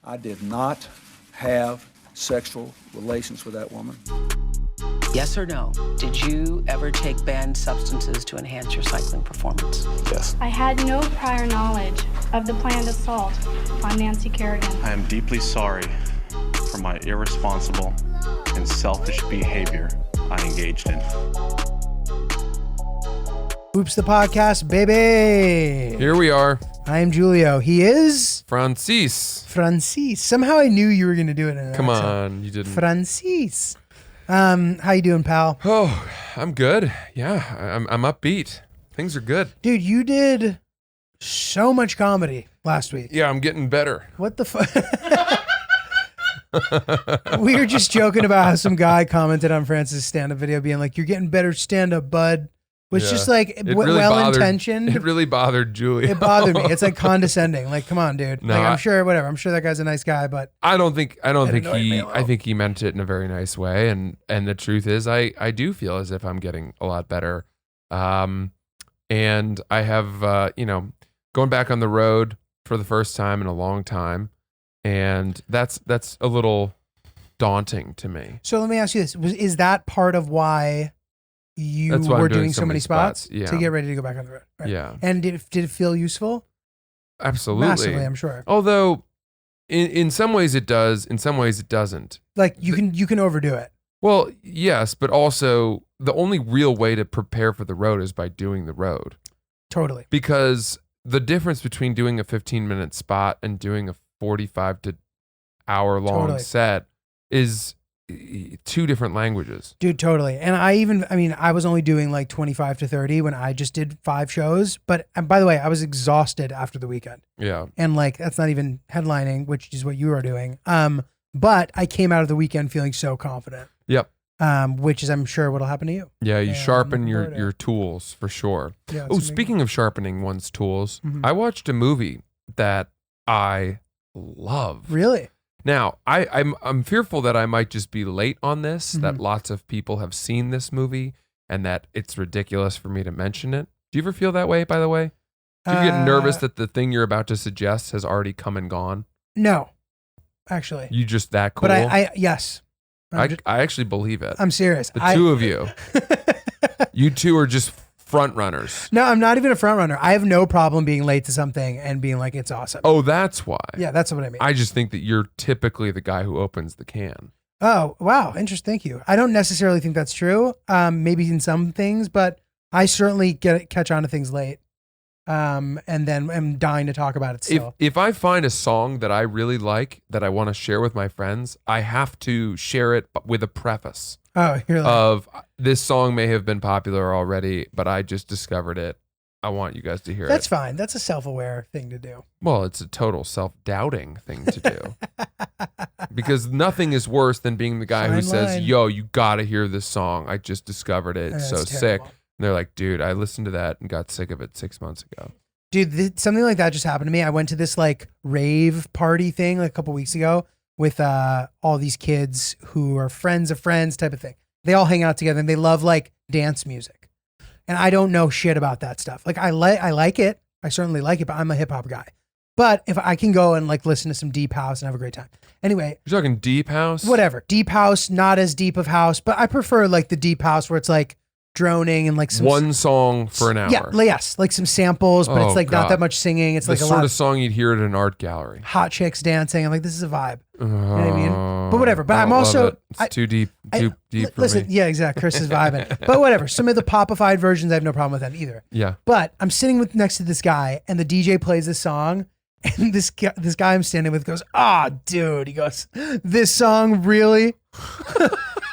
I did not have sexual relations with that woman. Yes or no? Did you ever take banned substances to enhance your cycling performance? Yes. I had no prior knowledge of the planned assault on Nancy Kerrigan. I am deeply sorry for my irresponsible and selfish behavior I engaged in. Oops, the podcast, baby. Here we are. I am Julio. He is Francis. Somehow I knew you were going to do it. In Come accent. on, you didn't. Francis. How you doing, pal? Oh, I'm good. Yeah, I'm upbeat. Things are good. Dude, you did so much comedy last week. Yeah, I'm getting better. What the fuck? We were just joking about how some guy commented on Francis' stand-up video being like, "You're getting better stand-up, bud." Which just like well-intentioned. It really bothered Julie. It bothered me. It's like condescending. Like, come on, dude. No, like, I'm sure that guy's a nice guy, but I think he. I think he meant it in a very nice way. And the truth is, I do feel as if I'm getting a lot better. And I have going back on the road for the first time in a long time, and that's a little daunting to me. So let me ask you this: is that part of why you were doing so many spots to get ready to go back on the road? Right? Yeah. And did it feel useful? Absolutely. Massively, I'm sure. Although in some ways it does, in some ways it doesn't. Like you can overdo it. Well, yes, but also the only real way to prepare for the road is by doing the road. Totally. Because the difference between doing a 15-minute spot and doing a 45 to hour long set is two different languages. Dude, totally. And I was only doing like 25 to 30 when I just did 5 shows. But and by the way, I was exhausted after the weekend. Yeah. And like, that's not even headlining, which is what you are doing. But I came out of the weekend feeling so confident. Yep. Which is, I'm sure, what'll happen to you. Yeah, you sharpen your tools for sure. Yeah, speaking of sharpening one's tools, Mm-hmm. I watched a movie that I love. Really? Now, I'm fearful that I might just be late on this, Mm-hmm. that lots of people have seen this movie, and that it's ridiculous for me to mention it. Do you ever feel that way, by the way? Do you get nervous that the thing you're about to suggest has already come and gone? No, actually. You just that cool? But yes. I actually believe it. I'm serious. The two of you. You two are just front runners. No, I'm not even a front runner. I have no problem being late to something and being like, it's awesome. Oh, that's why. Yeah, that's what I mean. I just think that you're typically the guy who opens the can. Oh, wow. Interesting. Thank you. I don't necessarily think that's true. Maybe in some things, but I certainly catch on to things late. And then I'm dying to talk about it still. If I find a song that I really like that I want to share with my friends, I have to share it with a preface. Oh, you're like, of this song may have been popular already, but I just discovered it. I want you guys to hear that's it. Fine. That's a self-aware thing to do. Well, it's a total self-doubting thing to do. Because nothing is worse than being the guy who says, yo, you got to hear this song. I just discovered it. It's so sick. And they're like, dude, I listened to that and got sick of it 6 months ago. Dude, something like that just happened to me. I went to this like rave party thing like a couple weeks ago with all these kids who are friends of friends type of thing. They all hang out together and they love like dance music. And I don't know shit about that stuff. Like I like it. I certainly like it, but I'm a hip hop guy. But if I can go and like listen to some deep house and have a great time. Anyway. You're talking deep house? Whatever. Deep house, not as deep of house, but I prefer like the deep house where it's like droning and like some one song for an hour. Yeah, yes, like some samples, but it's like not that much singing. It's the like a sort lot of song you'd hear at an art gallery. Hot chicks dancing. I'm like, this is a vibe. You know what I mean? But whatever. But I'm also it's too deep for listen, me. yeah, exactly. Chris is vibing. But whatever. Some of the popified versions, I have no problem with them either. Yeah. But I'm sitting next to this guy, and the DJ plays this song, and this guy I'm standing with goes, dude. He goes, this song really?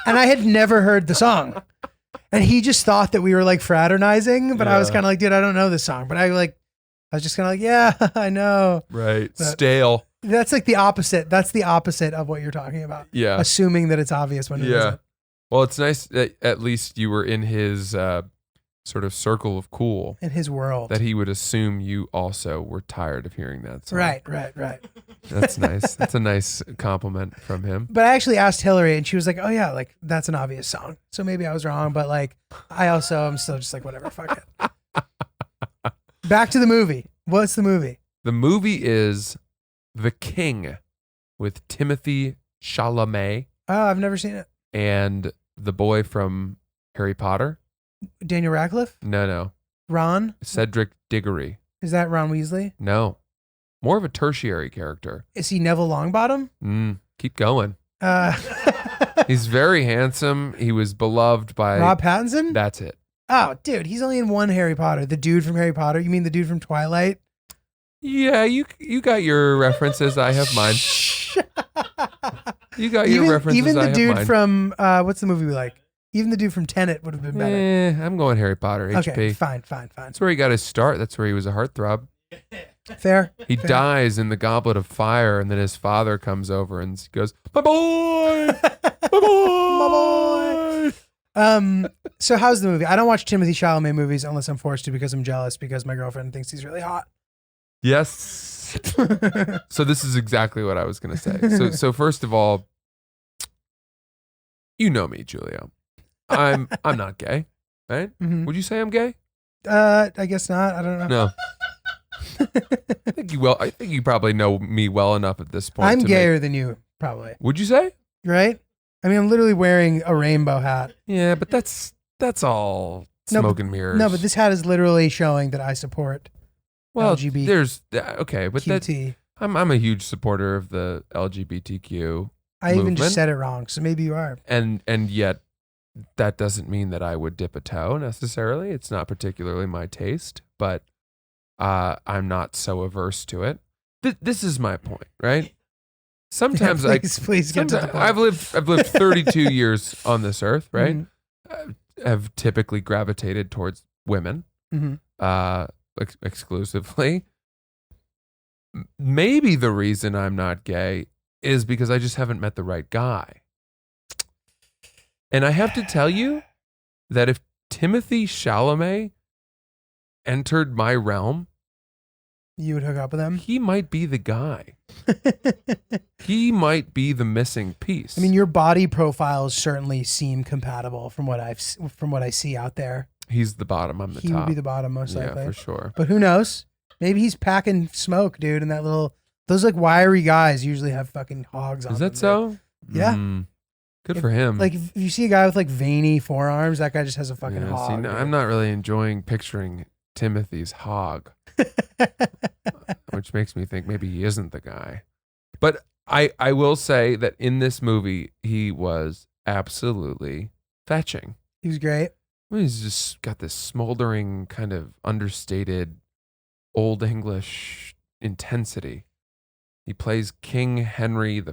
And I had never heard the song. And he just thought that we were like fraternizing, but I was kind of like, dude, I don't know this song. But I was just kind of like, yeah, I know. Right. But stale. That's like the opposite. That's the opposite of what you're talking about. Yeah. Assuming that it's obvious when it isn't. Well, it's nice that at least you were in his sort of circle of cool. In his world. That he would assume you also were tired of hearing that song. Right. That's nice. That's a nice compliment from him. But I actually asked Hillary and she was like, oh yeah, like that's an obvious song. So maybe I was wrong, but like I'm still just like, whatever, fuck it. Back to the movie. What's the movie? The movie is The King. with Timothy Chalamet Oh, I've never seen it. and the boy from Harry Potter. Daniel Radcliffe? No. Ron? Cedric Diggory. Is that Ron Weasley? No. More of a tertiary character. Is he Neville Longbottom? Keep going. Uh, He's very handsome. He was beloved by... Rob Pattinson? That's it. Oh, dude, he's only in one Harry Potter. The dude from Harry Potter. You mean the dude from Twilight? Yeah, you got your references. I have mine. You got your references. Even I the have dude mine. from what's the movie we like? Even the dude from Tenet would have been better. I'm going Harry Potter. HP. Okay, fine. That's where he got his start. That's where he was a heartthrob. Fair. He Fair. dies in the Goblet of Fire, and then his father comes over and goes, "My boy, my boy." So how's the movie? I don't watch Timothée Chalamet movies unless I'm forced to because I'm jealous because my girlfriend thinks he's really hot. Yes. So this is exactly what I was going to say. So first of all, you know me, Julio. I'm not gay, right? Mhm. Would you say I'm gay? I guess not. I don't know. No. I think you will. I think you probably know me well enough at this point. I'm to gayer than you, probably. Would you say? Right? I mean, I'm literally wearing a rainbow hat. Yeah, but that's all No, smoke but- and mirrors. No, but this hat is literally showing that I support well, LGBT. there's okay, but that QT. I'm a huge supporter of the LGBTQ, I even movement. just said it wrong, so maybe you are. and yet that doesn't mean that I would dip a toe necessarily. It's not particularly my taste, but I'm not so averse to it. This is my point, right? Sometimes please get to the point. I've lived 32 years on this earth, right? Mhm. Have typically gravitated towards women, Mhm. exclusively. Maybe the reason I'm not gay is because I just haven't met the right guy. And I have to tell you that if Timothée Chalamet entered my realm, You would hook up with them? he might be the guy. He might be the missing piece. I mean, your body profiles certainly seem compatible from what I see out there. he's the bottom. I'm the He top. would be the bottom most yeah, likely. for sure. But who knows? Maybe he's packing smoke, dude, and those like wiry guys usually have fucking hogs on Is them, that dude. so? Yeah. Good If- for him. Like if you see a guy with like veiny forearms, that guy just has a fucking Yeah, hog. see, no, dude. I'm not really enjoying picturing Timothy's hog, which makes me think maybe he isn't the guy. But I will say that in this movie, he was absolutely fetching. He was great. Well, he's just got this smoldering, kind of understated, old English intensity. He plays King Henry V,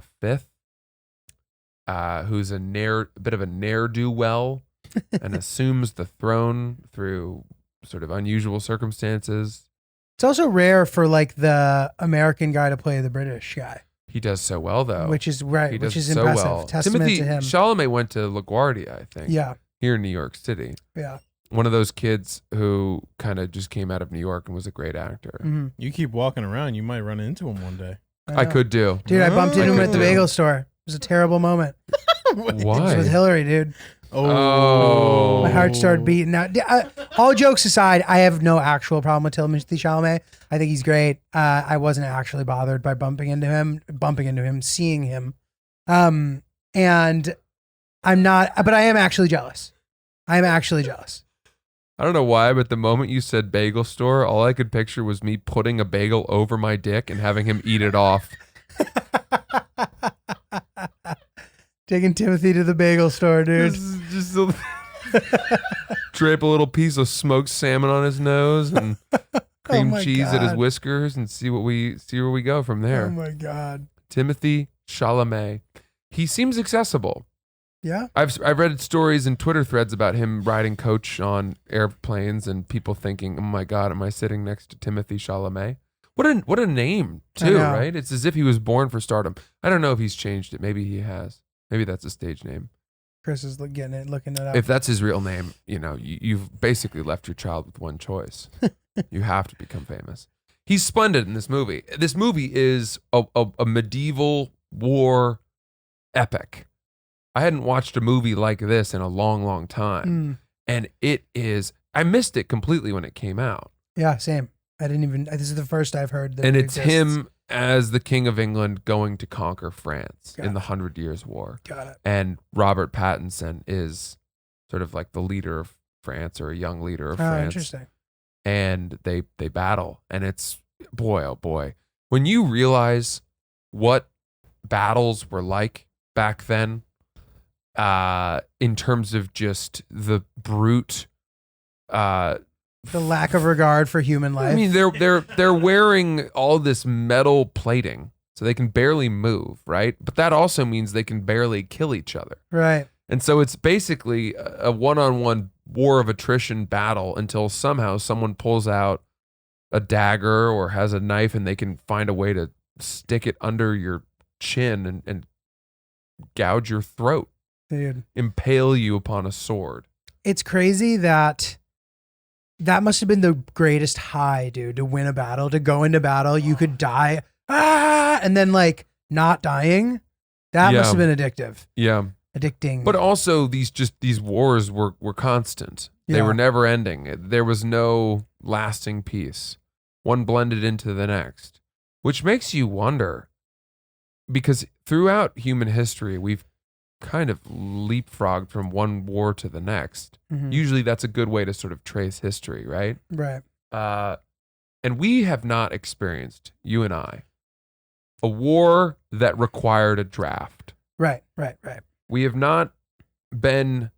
who's a bit of a ne'er-do-well and assumes the throne through sort of unusual circumstances. It's also rare for like the American guy to play the British guy, He does so well, though. which is He right, does which is so impressive. well. Testament Timothy to him. Chalamet went to LaGuardia, I think. Yeah, Here in New York City. yeah. One of those kids who kind of just came out of New York and was a great actor. Mhm. You keep walking around, you might run into him one day. I know. could do. Dude, I bumped I into him could at the do. bagel store. It was a terrible moment. It was Why? with Hillary, dude. Oh. My heart started beating. Now, all jokes aside, I have no actual problem with Timothée Chalamet. I think he's great. I wasn't actually bothered by bumping into him, seeing him. And I'm not, but I am actually jealous. I am actually jealous. I don't know why, but the moment you said bagel store, all I could picture was me putting a bagel over my dick and having him eat it off. Taking Timothy to the bagel store, dude. Just drape a little piece of smoked salmon on his nose and cream my cheese at his God. whiskers and see where we go from Oh there. my God. Timothée Chalamet. He seems accessible. Yeah. I've read stories and Twitter threads about him riding coach on airplanes and people thinking, "Oh my God, am I sitting next to Timothée Chalamet?" What a name I too, know. right? It's as if he was born for stardom. I don't know if he's changed it. Maybe he has. Maybe that's a stage name. Chris is looking it up. If that's his real name, you've basically left your child with one choice. You have to become famous. He's splendid in this movie. This movie is a medieval war epic. I hadn't watched a movie like this in a long, long time. And I missed it completely when it came out. Yeah, same. I didn't even, this is the first I've heard that And it it's exists. him as the King of England going to conquer France Got in the it. 100 Years' War. Got it. And Robert Pattinson is sort of like the leader of France, or a young leader of France. Interesting. And they battle, and it's, boy, oh boy, when you realize what battles were like back then, in terms of just the brute, The lack of regard for human life. I mean, they're wearing all this metal plating, so they can barely move, right? But that also means they can barely kill each other. right. And so it's basically a one-on-one war of attrition battle until somehow someone pulls out a dagger or has a knife, and they can find a way to stick it under your chin and gouge your throat, Dude. impale you upon a sword. It's crazy that must have been the greatest high, dude, to win a battle, to go into battle. You could die, and then like not dying. That Yeah. must have been addictive. Yeah. Addicting. But also these wars were constant. They Yeah. were never ending. There was no lasting peace. One blended into the next, which makes you wonder, because throughout human history, we've kind of leapfrogged from one war to the next. Mhm. Usually that's a good way to sort of trace history, right? Right. And we have not experienced, you and I, a war that required a draft. Right. We have not been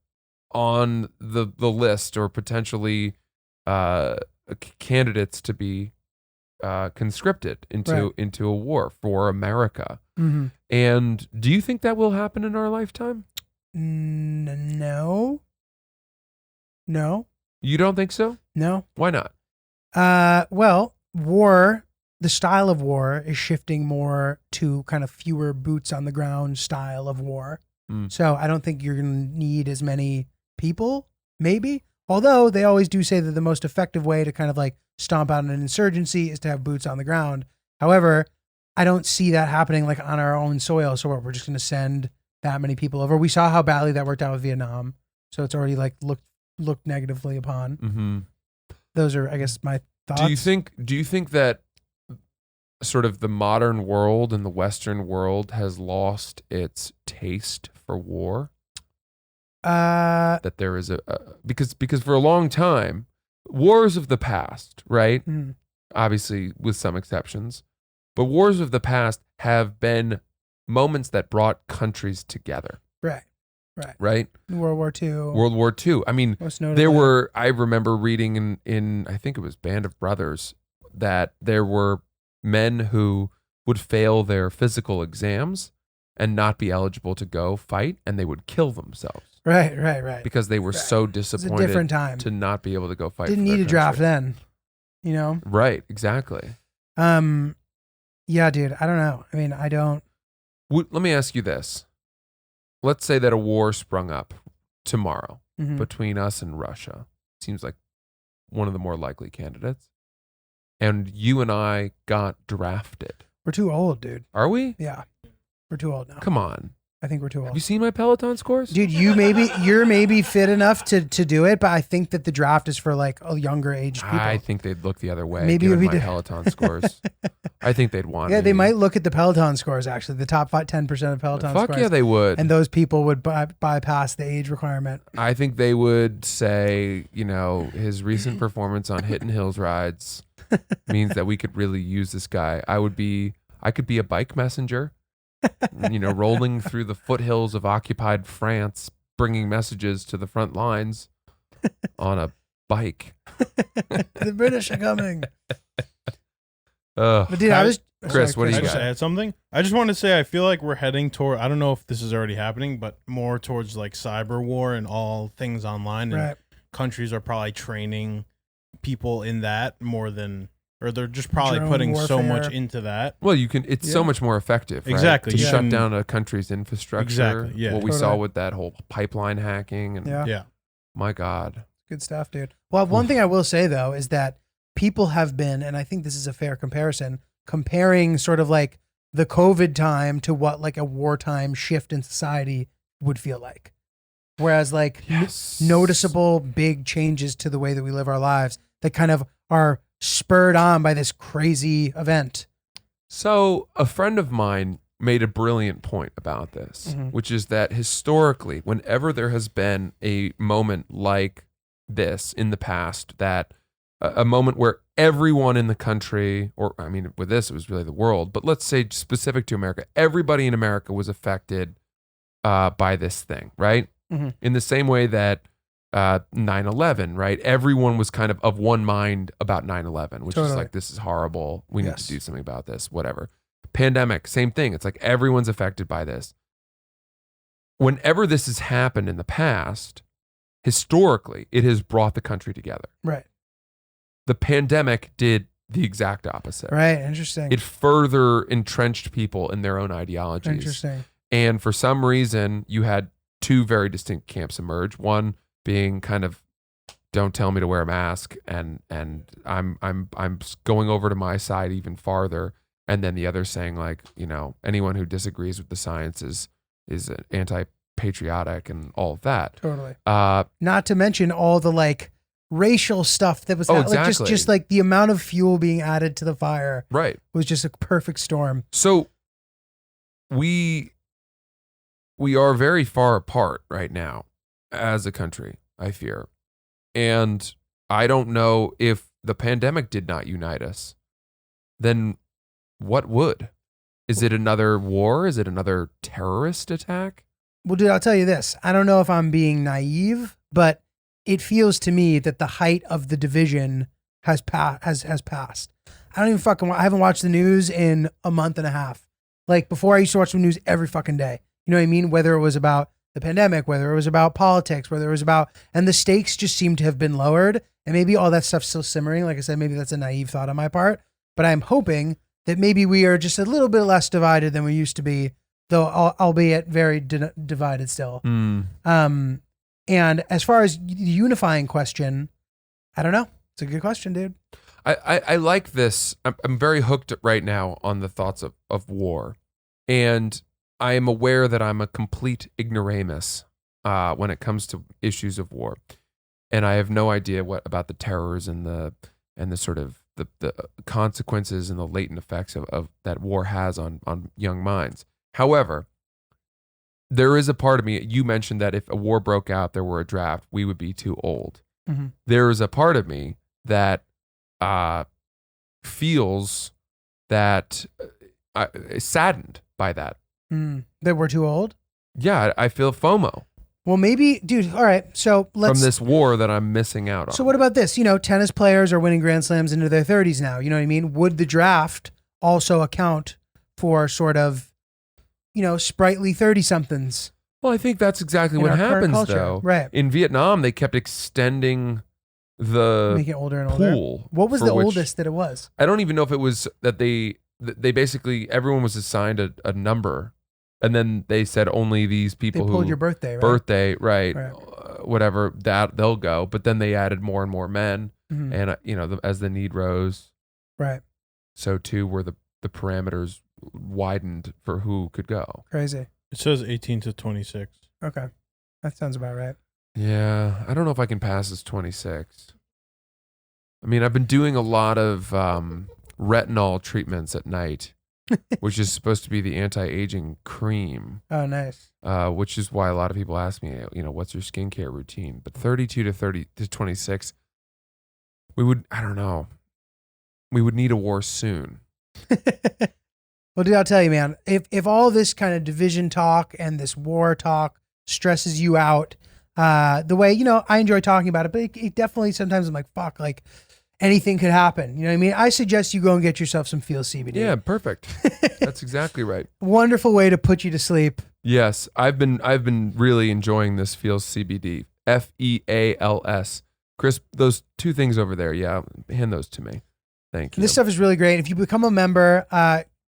on the list, or potentially candidates to be conscripted into a war for America. Mm-hmm. And do you think that will happen in our lifetime? No. You don't think so? No. Why not? Well, war, the style of war is shifting more to kind of fewer boots on the ground style of war. Mm. So I don't think you're going to need as many people, maybe. Although they always do say that the most effective way to kind of like stomp out an insurgency is to have boots on the ground. However, I don't see that happening like on our own soil. So we're just going to send that many people over. We saw how badly that worked out with Vietnam. So it's already like looked negatively upon. Mm-hmm. Those are, I guess, my thoughts. Do you think that sort of the modern world and the Western world has lost its taste for war? That there is because for a long time, wars of the past, right? Mhm. Obviously with some exceptions, but wars of the past have been moments that brought countries together, right? World War II. World War II. I mean, Most notably. I remember reading in I think it was Band of Brothers, that there were men who would fail their physical exams and not be eligible to go fight, and they would kill themselves Right. because they were so It's a disappointed different time. to not be able to go fight. Didn't for their need a draft country. then, Right, exactly. Yeah, dude, I don't know. I mean, I don't. Let me ask you this. Let's say that a war sprung up tomorrow Mhm. between us and Russia. Seems like one of the more likely candidates. And you and I got drafted. We're too old, dude. Are we? Yeah, we're too old now. Come on. I think we're too Have old. you seen my Peloton scores? Dude, you're maybe fit enough to do it, but I think that the draft is for like a younger age people. I think they'd look the other way. Maybe given we my do. Peloton scores. I think they'd want Yeah, me. they might look at the Peloton scores actually, the top 10% of Peloton Fuck scores. yeah, they would. And those people would bypass the age requirement. I think they would say, his recent performance on Hidden Hills rides means that we could really use this guy. I could be a bike messenger, rolling through the foothills of occupied France, bringing messages to the front lines on a bike. The British are coming. Ugh. But dude, I was Chris, what do I you just got? add something. I just want to say I feel like we're heading toward. I don't know if this is already happening, but more towards like cyber war and all things online. And Right. countries are probably training people in that more than, or they're just probably Drone putting so much warfare. into that. Well, it's so much more effective, right? Exactly, To yeah. shut down a country's infrastructure. Exactly, yeah. What we saw Totally. with that whole pipeline hacking. And Yeah. Yeah. my God. Good stuff, dude. Well, one thing I will say though is that people have been, and I think this is a fair comparison, comparing sort of like the COVID time to what like a wartime shift in society would feel like. Whereas like Yes. noticeable big changes to the way that we live our lives that kind of are spurred on by this crazy event. So a friend of mine made a brilliant point about this, which is that historically, whenever there has been a moment like this in the past, that a moment where everyone in the country, or I mean, with this, it was really the world, but let's say specific to America, everybody in America was affected by this thing, right? In the same way that 9/11, right? Everyone was kind of one mind about 9/11, which is like, this is horrible. We need to do something about this, whatever. Pandemic, same thing. It's like everyone's affected by this. Whenever this has happened in the past, historically, it has brought the country together. Right. The pandemic did the exact opposite. Right. Interesting. It further entrenched people in their own ideologies. Interesting. And for some reason, you had two very distinct camps emerge. One being kind of, don't tell me to wear a mask, and I'm going over to my side even farther. And then the other saying, like, you know, anyone who disagrees with the science is anti-patriotic and all of that. Totally. Not to mention all the like racial stuff that was exactly. like just like the amount of fuel being added to the fire. Right. Was just a perfect storm. So we are very far apart right now as a country, I fear. And I don't know if the pandemic did not unite us, then what would? Is it another war? Is it another terrorist attack? Well, dude, I'll tell you this. I don't know if I'm being naive, but it feels to me that the height of the division has passed. I don't even I haven't watched the news in a month and a half. Like before, I used to watch the news every fucking day. You know what I mean? Whether it was about the pandemic, whether it was about politics, whether it was about, and the stakes just seem to have been lowered. And maybe all that stuff's still simmering. Like I said, maybe that's a naive thought on my part, but I'm hoping that maybe we are just a little bit less divided than we used to be, though albeit very divided still. And as far as the unifying question, I don't know. It's a good question, dude. I like this. I'm very hooked right now on the thoughts of war. And I am aware that I'm a complete ignoramus when it comes to issues of war. And I have no idea what about the terrors and the sort of the consequences and the latent effects of that war has on young minds. However, there is a part of me, you mentioned that if a war broke out, there were a draft, we would be too old. There is a part of me that feels that saddened by that. That we're too old? Yeah, I feel FOMO. Well, maybe, dude, all right, so let's... From this war that I'm missing out on. So what about this? You know, tennis players are winning Grand Slams into their 30s now. You know what I mean? Would the draft also account for sort of, you know, sprightly 30-somethings? Well, I think that's exactly what our current happens, culture. though. Right. In Vietnam, they kept extending the Make it older and older. pool. What was for the which- oldest that it was? I don't even know if it was that they basically, everyone was assigned a number. And then they said only these They people pulled who your birthday, right? right, Right. Whatever, that they'll go. But then they added more and more men, Mhm. and you know, as the need rose, Right. so too were the parameters widened for who could go. Crazy. It says 18 to 26. Okay. That sounds about right. Yeah, I don't know if I can pass as 26. I mean, I've been doing a lot of retinol treatments at night, which is supposed to be the anti-aging cream. Oh, nice. Which is why a lot of people ask me, you know, what's your skincare routine? But 32 to 26, I don't know. We would need a war soon. Well, dude, I'll tell you, man, if all this kind of division talk and this war talk stresses you out, the way, you know, I enjoy talking about it, but it definitely sometimes I'm like, fuck, like anything could happen. You know what I mean? I suggest you go and get yourself some Feel CBD. Yeah, perfect. That's exactly right. Wonderful way to put you to sleep. Yes, I've been really enjoying this Feels CBD. FEALS. Chris, those two things over there, yeah, hand those to me. Thank you. This stuff is really great. If you become a member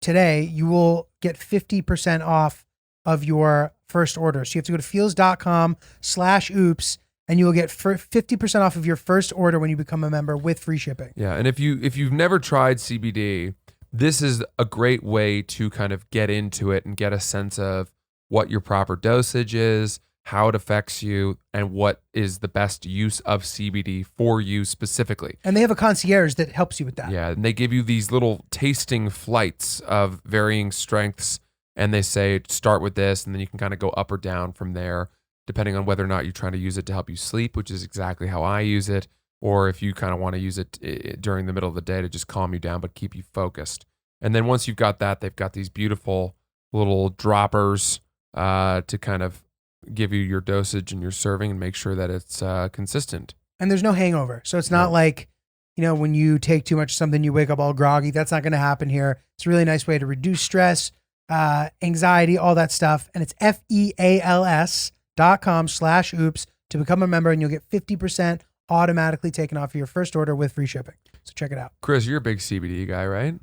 today, you will get 50% off of your first order. So you have to go to feels.com/oops and you will get 50% off of your first order when you become a member with free shipping. Yeah, and if you've never tried CBD, this is a great way to kind of get into it and get a sense of what your proper dosage is, how it affects you, and what is the best use of CBD for you specifically. And they have a concierge that helps you with that. Yeah, and they give you these little tasting flights of varying strengths, and they say start with this, and then you can kind of go up or down from there, depending on whether or not you're trying to use it to help you sleep, which is exactly how I use it, or if you kind of want to use it during the middle of the day to just calm you down but keep you focused. And then once you've got that, they've got these beautiful little droppers to kind of give you your dosage and your serving and make sure that it's consistent. And there's no hangover. So it's not like, when you take too much of something, you wake up all groggy. That's not going to happen here. It's a really nice way to reduce stress, anxiety, all that stuff. And it's feals.com/oops to become a member, and you'll get 50% automatically taken off your first order with free shipping. So check it out. Chris, you're a big CBD guy, right?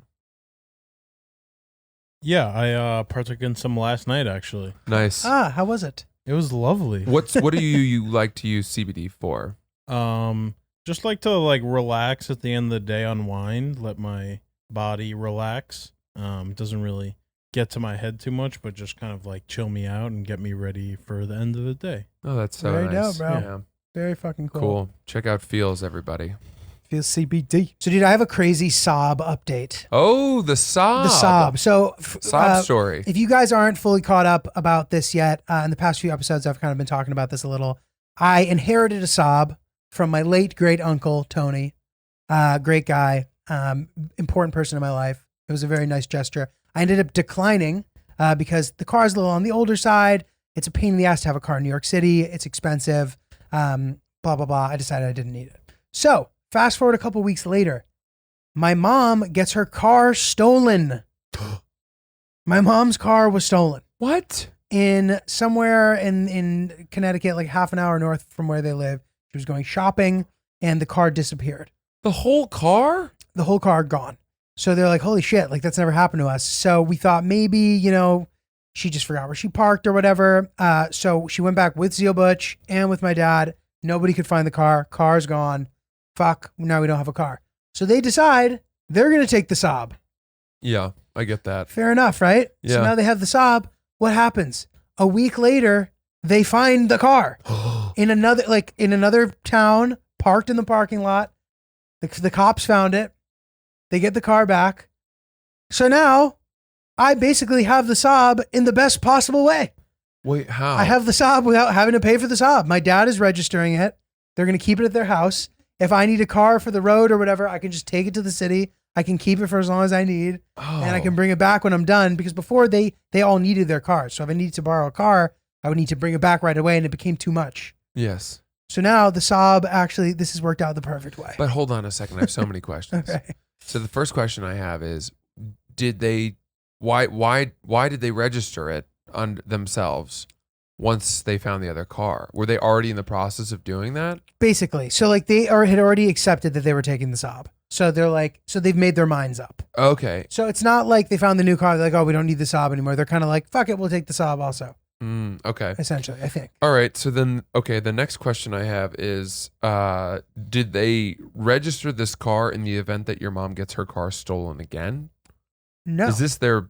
Yeah, I partook in some last night, actually. Nice. How was it? It was lovely. What do you like to use CBD for? Just like to relax at the end of the day, unwind, let my body relax. It doesn't really get to my head too much, but just kind of chill me out and get me ready for the end of the day. Oh, that's so Very nice. dope, bro. Yeah. Very fucking cool. Cool. Check out Feels, everybody. Feels CBD. So, dude, I have a crazy sob update. Oh, the sob. The sob. So, Sob story. if you guys aren't fully caught up about this yet, in the past few episodes, I've kind of been talking about this a little. I inherited a sob from my late great uncle, Tony. Great guy, important person in my life. It was a very nice gesture. I ended up declining because the car is a little on the older side. It's a pain in the ass to have a car in New York City. It's expensive. Blah, blah, blah. I decided I didn't need it. So fast forward a couple weeks later, my mom gets her car stolen. My mom's car was stolen. What? In somewhere in Connecticut, like half an hour north from where they live. She was going shopping and the car disappeared. The whole car? The whole car gone. So they're like, holy shit, that's never happened to us. So we thought maybe, she just forgot where she parked or whatever. So she went back with Zeal Butch and with my dad. Nobody could find the car. Car's gone. Fuck, now we don't have a car. So they decide they're going to take the sob. Yeah, I get that. Fair enough, right? Yeah. So now they have the sob. What happens? A week later, they find the car in another town, parked in the parking lot. The cops found it. They get the car back. So now I basically have the sob in the best possible way. Wait, how? I have the sob without having to pay for the sob. My dad is registering it. They're going to keep it at their house. If I need a car for the road or whatever, I can just take it to the city. I can keep it for as long as I need. And I can bring it back when I'm done, because before they all needed their cars. So if I needed to borrow a car, I would need to bring it back right away, and it became too much. Yes. So now the sob, actually, this has worked out the perfect way. But hold on a second. I have so many questions. Okay. So the first question I have is, why did they register it on themselves once they found the other car? Were they already in the process of doing that? Basically. So they had already accepted that they were taking the sob. So they've made their minds up. Okay. So it's not like they found the new car. They're like, oh, we don't need the sob anymore. They're kind of like, fuck it, we'll take the sob also. Okay. Essentially, I think. All right. So then, the next question I have is, did they register this car in the event that your mom gets her car stolen again? No. Is this their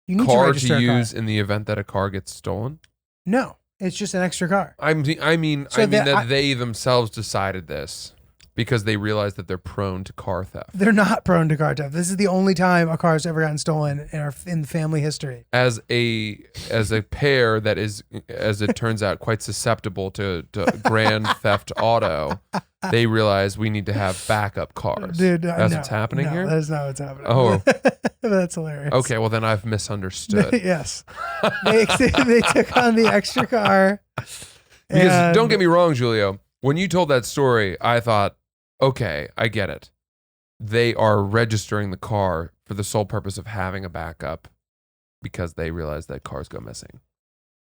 You need car register to a car. use in the event that a car gets stolen? No. It's just an extra car. I mean So that they themselves decided this because they realized that they're prone to car theft. They're not prone to car theft. This is the only time a car's ever gotten stolen in the family history. As a pair that is, as it turns out, quite susceptible to grand theft auto, they realize we need to have backup cars. Dude, that's what's happening here? That is not what's happening. Oh. That's hilarious. Okay, well then I've misunderstood. Yes. They took on the extra car. Because don't get me wrong, Julio, when you told that story, I thought, okay, I get it. They are registering the car for the sole purpose of having a backup because they realize that cars go missing.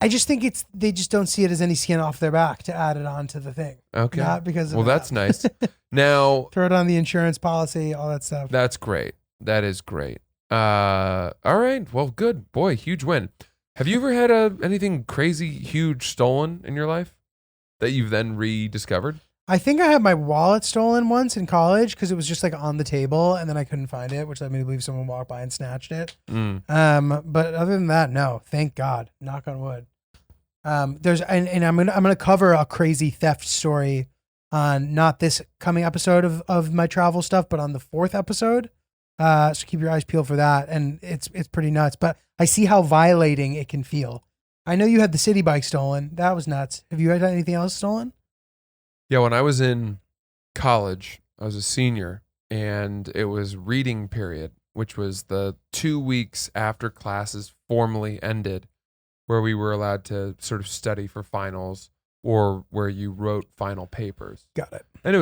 I just think they just don't see it as any skin off their back to add it on to the thing. Okay. Not because of well, that. that's nice. Now, throw it on the insurance policy, all that stuff. That's great. That is great. All right. Well, good. Boy, huge win. Have you ever had anything crazy, huge stolen in your life that you've then rediscovered? I think I had my wallet stolen once in college because it was just on the table and then I couldn't find it, which led me to believe someone walked by and snatched it. But other than that, no. Thank God. Knock on wood. There's and I'm gonna cover a crazy theft story on not this coming episode of my travel stuff, but on the 4th episode. So keep your eyes peeled for that. And it's pretty nuts. But I see how violating it can feel. I know you had the city bike stolen. That was nuts. Have you had anything else stolen? Yeah, when I was in college, I was a senior, and it was reading period, which was the 2 weeks after classes formally ended, where we were allowed to sort of study for finals or where you wrote final papers. Got it. And there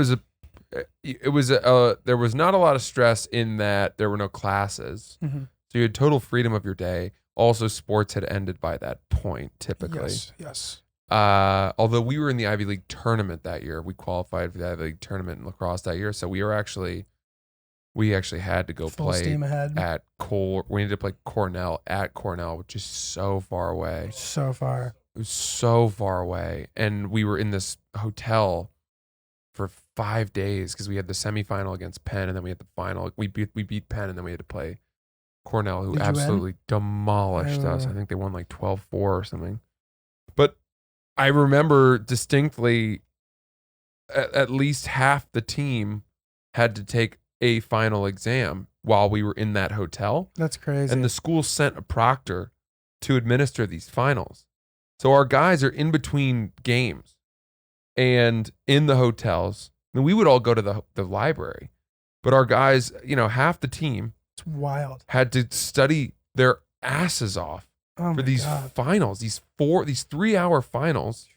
was not a lot of stress in that there were no classes. Mm-hmm. So you had total freedom of your day. Also, sports had ended by that point, typically. Yes. Although we were in the Ivy League tournament that year, we qualified for the Ivy League tournament in lacrosse that year. So we actually had to go Full play steam ahead. at we needed to play Cornell at Cornell, which is so far away. So far. It was so far away. And we were in this hotel for 5 days because we had the semifinal against Penn, and then we had the final. We beat Penn, and then we had to play Cornell, who Did you win? absolutely demolished us. I think they won like 12-4 or something. But I remember distinctly at least half the team had to take a final exam while we were in that hotel. That's crazy. And the school sent a proctor to administer these finals. So our guys are in between games and in the hotels. I mean, we would all go to the library, but our guys, half the team It's wild. had to study their asses off Oh for my these God. finals, these 3-hour finals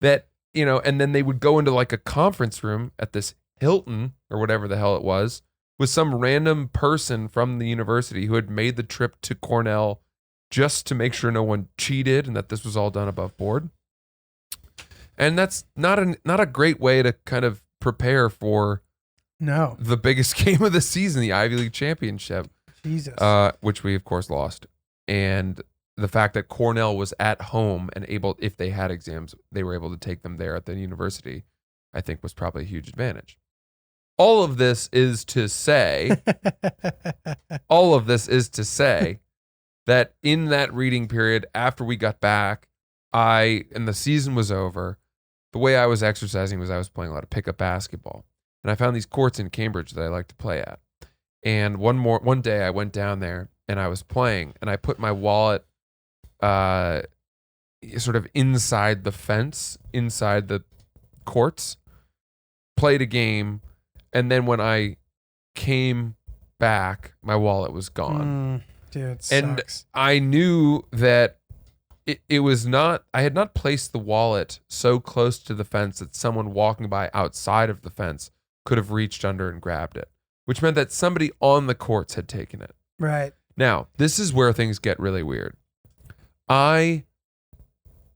that, and then they would go into like a conference room at this Hilton or whatever the hell it was with some random person from the university who had made the trip to Cornell just to make sure no one cheated and that this was all done above board. And that's not a great way to kind of prepare for No. the biggest game of the season, the Ivy League championship, Jesus. which we of course lost. And the fact that Cornell was at home and able, if they had exams, they were able to take them there at the university, I think was probably a huge advantage. All of this is to say that in that reading period, after we got back, and the season was over, the way I was exercising was I was playing a lot of pickup basketball. And I found these courts in Cambridge that I like to play at. And one day I went down there and I was playing, and I put my wallet sort of inside the fence, inside the courts, played a game, and then when I came back, my wallet was gone. Dude, it And sucks. I knew that it was not, I had not placed the wallet so close to the fence that someone walking by outside of the fence could have reached under and grabbed it, which meant that somebody on the courts had taken it. Right. Now, this is where things get really weird. I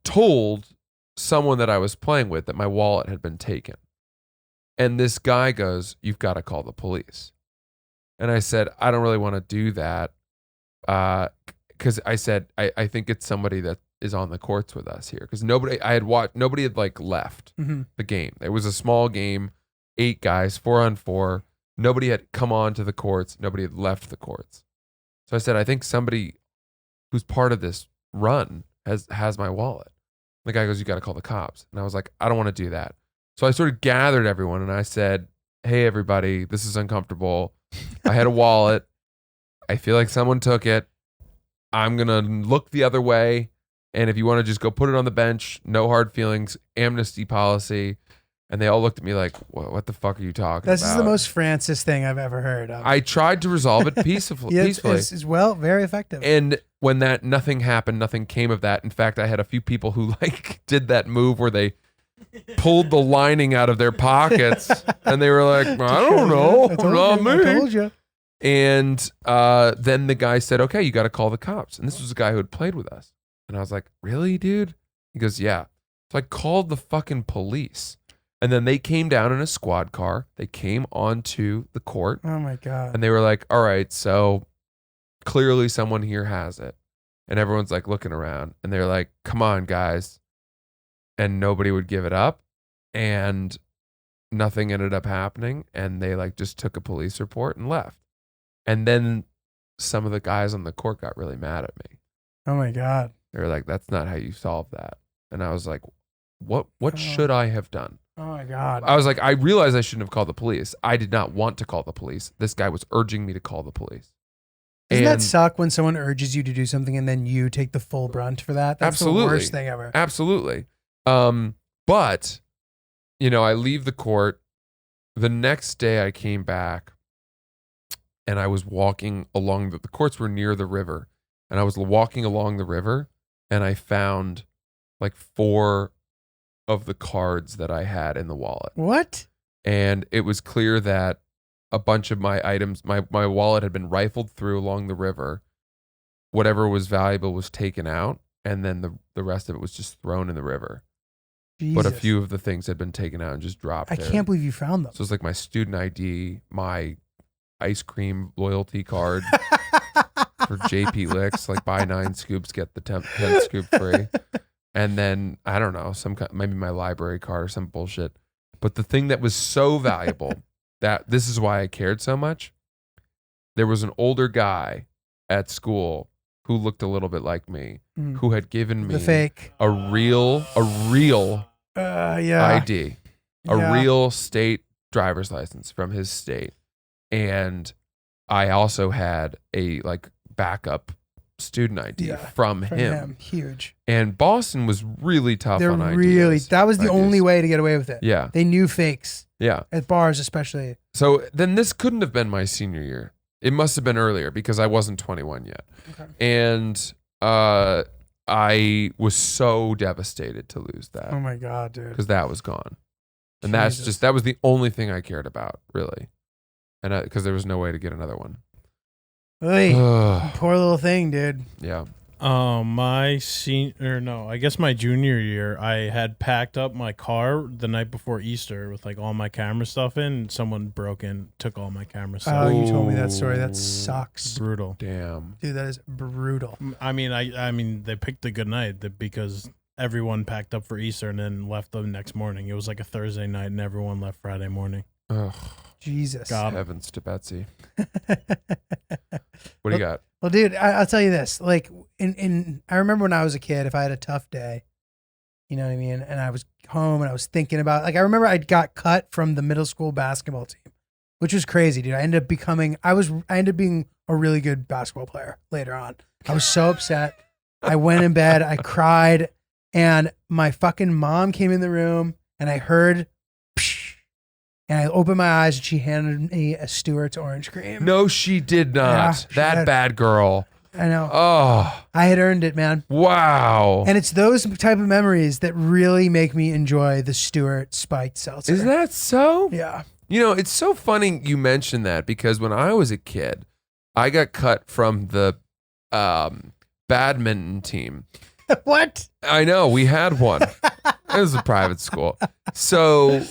told someone that I was playing with that my wallet had been taken. And this guy goes, "You've got to call the police." And I said, "I don't really want to do that." Because I said, I think it's somebody that is on the courts with us here. Because nobody had like left Mm-hmm. the game. It was a small game, 8 guys, 4-on-4. Nobody had come on to the courts. Nobody had left the courts. So I said, I think somebody who's part of this run has my wallet. The guy goes, "You got to call the cops." And I was like, "I don't want to do that." So I sort of gathered everyone and I said, "Hey, everybody, this is uncomfortable. I had a wallet. I feel like someone took it. I'm going to look the other way. And if you want to just go put it on the bench, no hard feelings, amnesty policy." And they all looked at me like, what the fuck are you talking about? This is the most Francis thing I've ever heard of. I tried to resolve it peacefully. Yeah, it's well, very effective. And when nothing happened, nothing came of that. In fact, I had a few people who like did that move where they pulled the lining out of their pockets and they were like, "I don't know, not me." I told you. And then the guy said, "Okay, you got to call the cops." And this was a guy who had played with us. And I was like, "Really, dude?" He goes, "Yeah." So I called the fucking police. And then they came down in a squad car. They came onto the court. Oh my God. And they were like, "All right, so clearly someone here has it." And everyone's like looking around. And they're like, "Come on, guys." And nobody would give it up. And nothing ended up happening. And they like just took a police report and left. And then some of the guys on the court got really mad at me. Oh my God. They were like, "That's not how you solve that." And I was like, what should I have done? Oh my God. I was like, I realized I shouldn't have called the police. I did not want to call the police. This guy was urging me to call the police. Doesn't that And- suck when someone urges you to do something and then you take the full brunt for that? That's Absolutely. the worst thing ever. Absolutely. But, I leave the court. The next day I came back and I was walking along the courts were near the river. And I was walking along the river and I found like 4 of the cards that I had in the wallet. What? And it was clear that a bunch of my items, my wallet had been rifled through along the river. Whatever was valuable was taken out, and then the rest of it was just thrown in the river. But a Jesus. few of the things had been taken out and just dropped I there. can't believe you found them. So it's like my student ID, my ice cream loyalty card for JP Licks, like buy 9 scoops, get the 10th scoop free. And then, I don't know, maybe my library card or some bullshit. But the thing that was so valuable, that this is why I cared so much, there was an older guy at school who looked a little bit like me, who had given me The fake. a real Yeah. ID, a Yeah. real state driver's license from his state. And I also had a like backup student ID Yeah, from him. Huge. And Boston was really tough They're on IDs. really, that was the IDs. only way to get away with it. Yeah. They knew fakes Yeah. at bars, especially. So then this couldn't have been my senior year. It must have been earlier because I wasn't 21 yet. Okay. And I was so devastated to lose that Oh my God, dude. because that was gone. And Jesus. that was the only thing I cared about, really. And because there was no way to get another one. Oy, Ugh. poor little thing, dude. Yeah. I guess my junior year, I had packed up my car the night before Easter with like all my camera stuff in, and someone broke in, took all my camera stuff. Oh, you told me that story. Ooh. That sucks. Brutal. Damn. Dude, that is brutal. I mean, they picked a good night because everyone packed up for Easter and then left the next morning. It was like a Thursday night, and everyone left Friday morning. Ugh. Jesus. God. Heavens to Betsy. What do you got? Well, dude, I'll tell you this. Like, I remember when I was a kid, if I had a tough day, you know what I mean? And I was home and I was thinking about, like, I remember I got cut from the middle school basketball team, which was crazy, dude. I ended up being a really good basketball player later on. I was so upset. I went in bed, I cried, and my fucking mom came in the room and I heard, psh, and I opened my eyes and she handed me a Stuart's orange cream. No, she did not. she That had- bad girl. I know. Oh, I had earned it, man. wow. And it's those type of memories that really make me enjoy the Stuart Spiked seltzer. Is that so? Yeah. It's so funny you mentioned that because when I was a kid, I got cut from the badminton team. What? I know, we had one. It was a private school. So,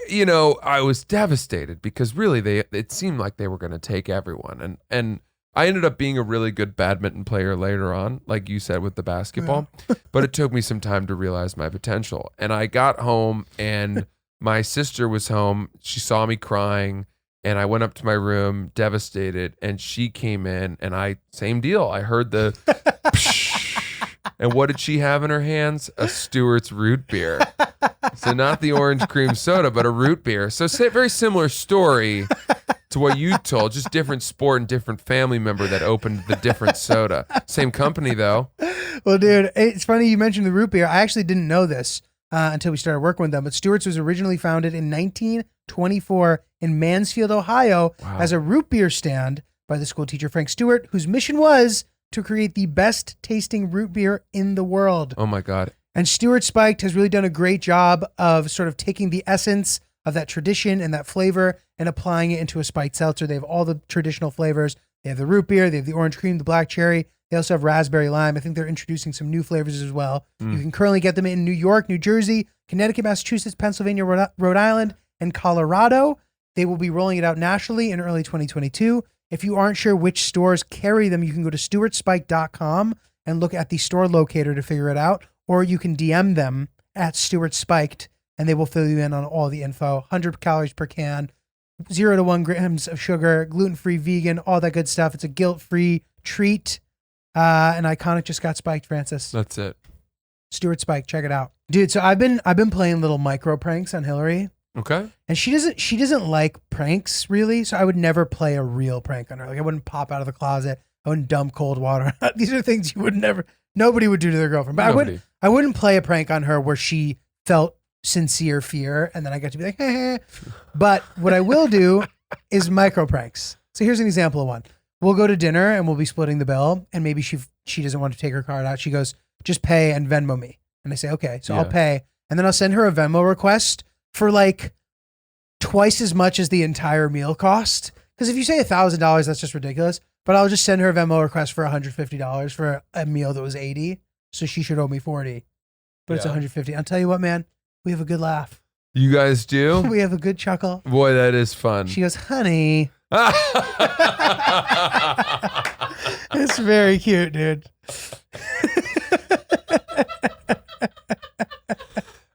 I was devastated because really it seemed like they were going to take everyone. And I ended up being a really good badminton player later on, like you said with the basketball, but it took me some time to realize my potential. And I got home and my sister was home. She saw me crying and I went up to my room devastated and she came in and same deal. I heard the and what did she have in her hands? A Stewart's root beer. So not the orange cream soda, but a root beer. So very similar story to what you told, just different sport and different family member that opened the different soda. Same company though. Well, dude, it's funny you mentioned the root beer. I actually didn't know this until we started working with them. But Stewart's was originally founded in 1924 in Mansfield, Ohio, as a root beer stand by the school teacher Frank Stewart, whose mission was to create the best tasting root beer in the world. Oh my God. And Stuart Spiked has really done a great job of sort of taking the essence of that tradition and that flavor and applying it into a spiked seltzer. They have all the traditional flavors. They have the root beer, they have the orange cream, the black cherry. They also have raspberry lime. I think they're introducing some new flavors as well. You can currently get them in New York, New Jersey, Connecticut, Massachusetts, Pennsylvania, Rhode Island, and Colorado. They will be rolling it out nationally in early 2022. If you aren't sure which stores carry them, you can go to stuartspiked.com and look at the store locator to figure it out. Or you can DM them at Stuart Spiked and they will fill you in on all the info. 100 calories per can, 0 to 1 grams of sugar, gluten-free, vegan, all that good stuff. It's a guilt-free treat. And Iconic just got spiked, Francis. That's it. Stuart Spiked, check it out, dude. So I've been playing little micro pranks on Hillary, Okay. and she doesn't like pranks really. So I would never play a real prank on her. Like I wouldn't pop out of the closet. I wouldn't dump cold water. These are things you would never, nobody would do to their girlfriend. But Nobody. I wouldn't play a prank on her where she felt sincere fear, and then I get to be like, hey. But what I will do is micro pranks. So here's an example of one. We'll go to dinner and we'll be splitting the bill, and maybe she doesn't want to take her card out. She goes, just pay and Venmo me. And I say, okay, so I'll pay. And then I'll send her a Venmo request for like twice as much as the entire meal cost. Because if you say $1,000, that's just ridiculous. But I'll just send her a Venmo request for $150 for a meal that was $80. So she should owe me $40. But it's $150. I'll tell you what, man, we have a good laugh. You guys do? We have a good chuckle. Boy, that is fun. She goes, honey. It's very cute, dude.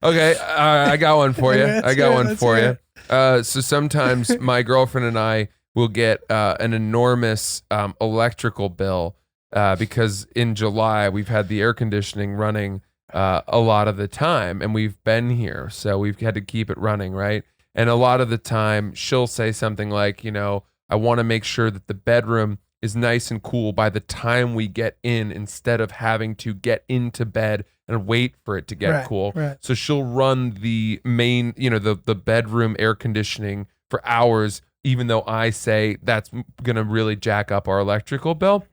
Okay, I got one for you. Okay, I got one let's for hear you. So sometimes my girlfriend and I will get an enormous electrical bill because in July we've had the air conditioning running a lot of the time, and we've been here, so we've had to keep it running, right? And a lot of the time she'll say something like, you know, I want to make sure that the bedroom is nice and cool by the time we get in, instead of having to get into bed and wait for it to get cool. Right. So she'll run the main, you know, the bedroom air conditioning for hours, even though I say that's going to really jack up our electrical bill.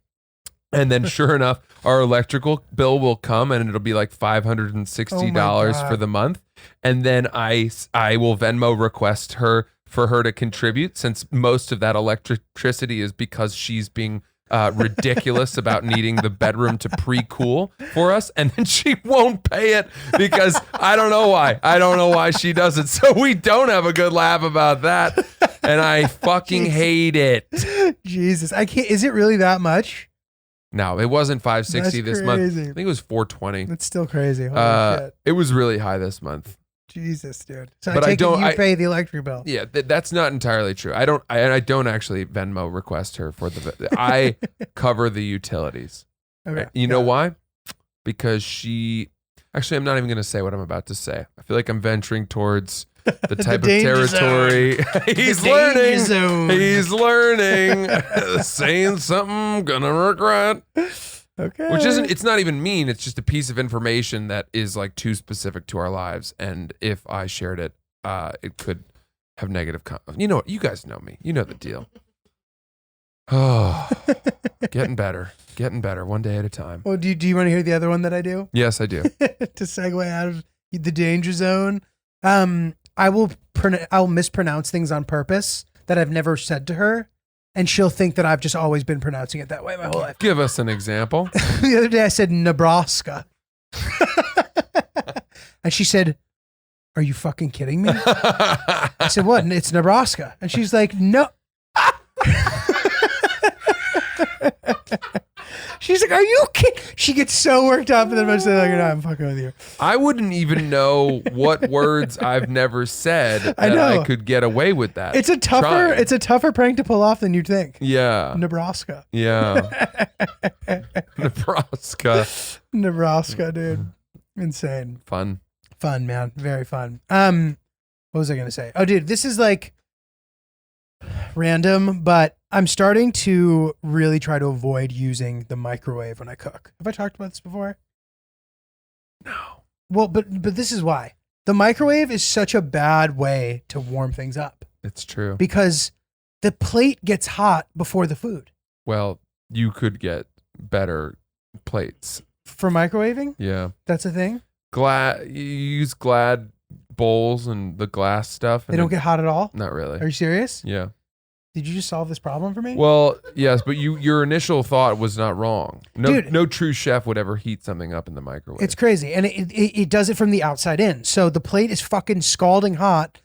And then sure enough, our electrical bill will come and it'll be like $560 for the month. And then I will Venmo request her for her to contribute, since most of that electricity is because she's being ridiculous about needing the bedroom to pre-cool for us. And then she won't pay it because I don't know why. I don't know why she does it. So we don't have a good laugh about that. And I fucking hate it. Jesus. I can't. Is it really that much? No, it wasn't 560 That's this month. crazy. I think it was 420. That's still crazy. Holy shit. It was really high this month. Jesus, dude. So But I I take don't- it you I- pay the electric bill. Yeah, that's not entirely true. I don't actually Venmo request her for I cover the utilities. Okay. You know why? Because actually, I'm not even going to say what I'm about to say. I feel like I'm venturing towards the type of danger territory. He's The danger learning. zone. He's learning. Saying something gonna regret. Okay. Which it's not even mean. It's just a piece of information that is like too specific to our lives. And if I shared it, it could have negative. You know what? You guys know me. You know the deal. Oh, getting better. One day at a time. Well, do you want to hear the other one that I do? Yes, I do. To segue out of the danger zone, I'll mispronounce things on purpose that I've never said to her, and she'll think that I've just always been pronouncing it that way my whole life. Give us an example. The other day I said Nebraska. And she said, "Are you fucking kidding me?" I said, "What? It's Nebraska." And she's like, "No." She's like, "Are you kidding?" She gets so worked up, and then I say, like, "No, I'm fucking with you." I wouldn't even know what words I've never said that I know. I could get away with that. It's a Trying. tougher prank to pull off than you'd think. Yeah. Nebraska. Yeah. Nebraska. Nebraska, dude. Insane. Fun. Fun, man. Very fun. What was I gonna say? Oh, dude, this is like random, but I'm starting to really try to avoid using the microwave when I cook. Have I talked about this before? No. Well, but this is why. The microwave is such a bad way to warm things up It's true. because the plate gets hot before the food. Well, you could get better plates. For microwaving? Yeah. That's a thing? You use Glad bowls and the glass stuff. They don't get hot at all? Not really. Are you serious? Yeah. Did you just solve this problem for me? Well, yes, but your initial thought was not wrong. Dude. No true chef would ever heat something up in the microwave. It's crazy. And it does it from the outside in. So the plate is fucking scalding hot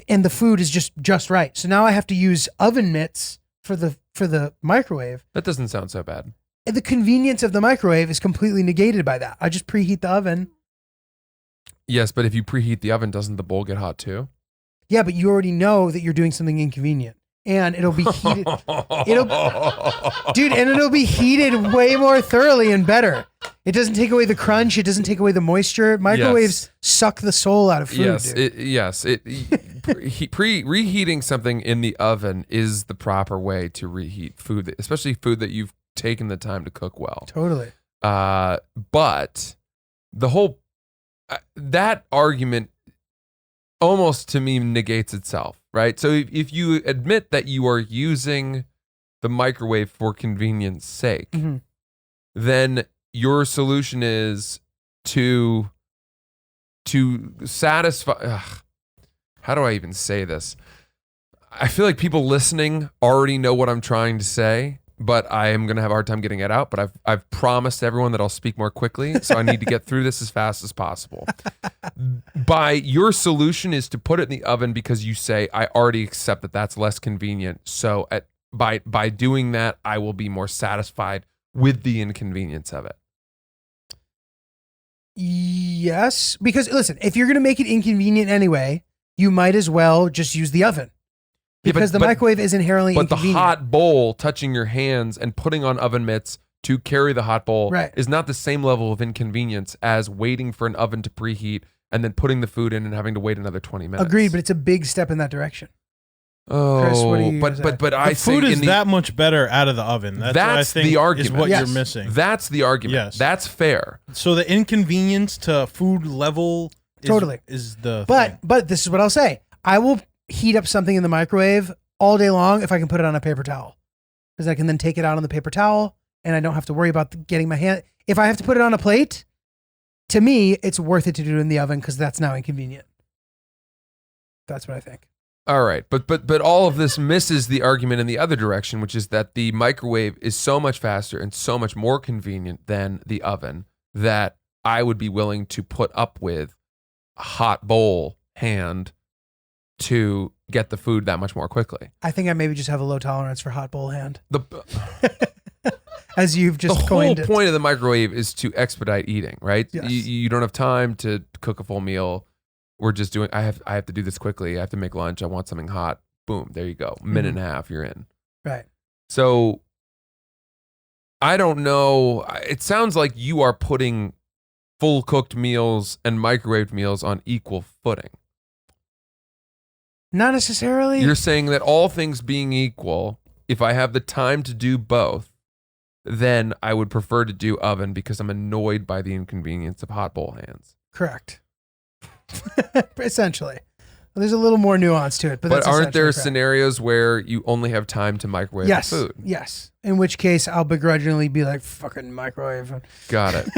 and the food is just right. So now I have to use oven mitts for the microwave. That doesn't sound so bad. And the convenience of the microwave is completely negated by that. I just preheat the oven. Yes, but if you preheat the oven, doesn't the bowl get hot too? Yeah, but you already know that you're doing something inconvenient. and it'll be heated. It'll be heated way more thoroughly and better. It doesn't take away the crunch. It doesn't take away the moisture. Microwaves suck the soul out of food. Reheating something in the oven is the proper way to reheat food, especially food that you've taken the time to cook well. Totally. But the whole that argument almost to me negates itself, right? So if you admit that you are using the microwave for convenience sake, then your solution is to satisfy. How do I even say this? I feel like people listening already know what I'm trying to say, but I am going to have a hard time getting it out. But I've promised everyone that I'll speak more quickly, so I need to get through this as fast as possible. By your solution is to put it in the oven because you say, I already accept that that's less convenient. So by doing that, I will be more satisfied with the inconvenience of it. Yes, because listen, if you're going to make it inconvenient anyway, you might as well just use the oven. Because the microwave is inherently inconvenient. But the hot bowl touching your hands and putting on oven mitts to carry the hot bowl is not the same level of inconvenience as waiting for an oven to preheat and then putting the food in and having to wait another 20 minutes. Agreed, but it's a big step in that direction. Oh, Chris, what do you but I food is that much better out of the oven. That's what I think the argument. Is what you're missing. That's the argument. Yes. That's fair. So the inconvenience to food level is the thing. But this is what I'll say. I will heat up something in the microwave all day long if I can put it on a paper towel. Because I can then take it out on the paper towel and I don't have to worry about getting my hand. If I have to put it on a plate, to me, it's worth it to do it in the oven because that's now inconvenient. That's what I think. All right, but all of this misses the argument in the other direction, which is that the microwave is so much faster and so much more convenient than the oven that I would be willing to put up with a hot bowl hand to get the food that much more quickly. I think I maybe just have a low tolerance for hot bowl hand. As you've just coined it. The whole point of the microwave is to expedite eating, right? Yes. You don't have time to cook a full meal. We're just doing, I have to do this quickly. I have to make lunch. I want something hot. Boom, there you go. Minute and a half, you're in. Right. So I don't know. It sounds like you are putting full cooked meals and microwaved meals on equal footing. Not necessarily. You're saying that all things being equal, if I have the time to do both, then I would prefer to do oven because I'm annoyed by the inconvenience of hot bowl hands. Correct. Essentially. Well, there's a little more nuance to it. But aren't there correct. Scenarios where you only have time to microwave the food? Yes. In which case, I'll begrudgingly be like, fucking microwave. Got it.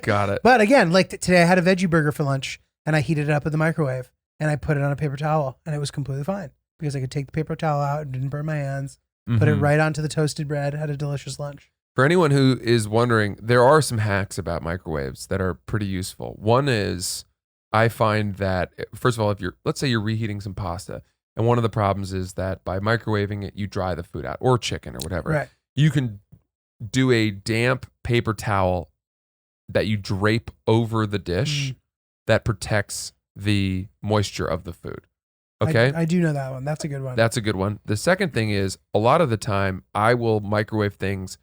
Got it. But again, like today I had a veggie burger for lunch and I heated it up in the microwave and I put it on a paper towel and it was completely fine because I could take the paper towel out, it didn't burn my hands, put it right onto the toasted bread, had a delicious lunch. For anyone who is wondering, there are some hacks about microwaves that are pretty useful. One is, I find that, first of all, let's say you're reheating some pasta, and one of the problems is that by microwaving it, you dry the food out, or chicken or whatever. Right. You can do a damp paper towel that you drape over the dish that protects the moisture of the food. Okay? I do know that one. That's a good one. That's a good one. The second thing is, a lot of the time, I will microwave things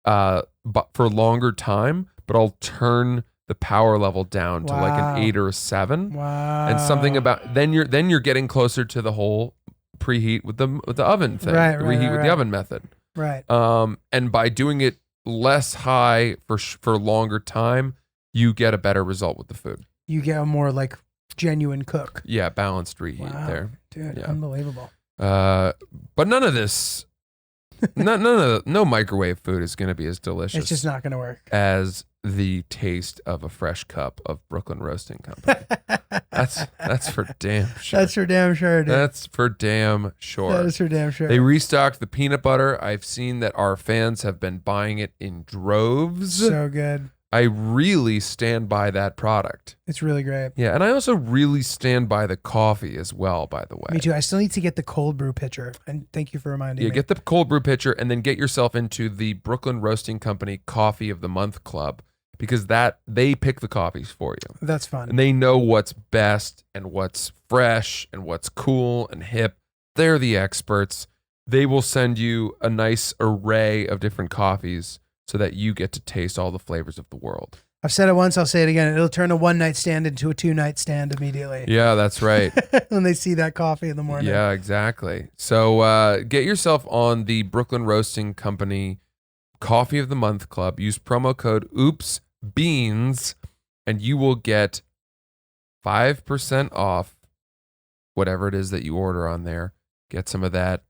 but for longer time, but I'll turn the power level down to like an 8 or a 7. Wow. And something about then you're getting closer to the whole preheat with the oven thing. Reheat with the oven method. Right. And by doing it less high for longer time, you get a better result with the food. You get a more like genuine cook. Yeah, balanced reheat there. Dude, yeah. Unbelievable. But none of this no microwave food is going to be as delicious. It's just not going to work. As the taste of a fresh cup of Brooklyn Roasting Company. That's for damn sure. That's for damn sure, dude. That's for damn sure. That is for damn sure. They restocked the peanut butter. I've seen that our fans have been buying it in droves. So good. I really stand by that product. It's really great. Yeah, and I also really stand by the coffee as well, by the way. Me too. I still need to get the cold brew pitcher. And thank you for reminding me. Yeah, get the cold brew pitcher and then get yourself into the Brooklyn Roasting Company Coffee of the Month Club because they pick the coffees for you. That's fun. And they know what's best and what's fresh and what's cool and hip. They're the experts. they will send you a nice array of different coffees so that you get to taste all the flavors of the world. I've said it once, I'll say it again. It'll turn a one-night stand into a two-night stand immediately. Yeah, that's right. When they see that coffee in the morning. Yeah, exactly. So get yourself on the Brooklyn Roasting Company Coffee of the Month Club. Use promo code OOPSBEANS and you will get 5% off whatever it is that you order on there. Get some of that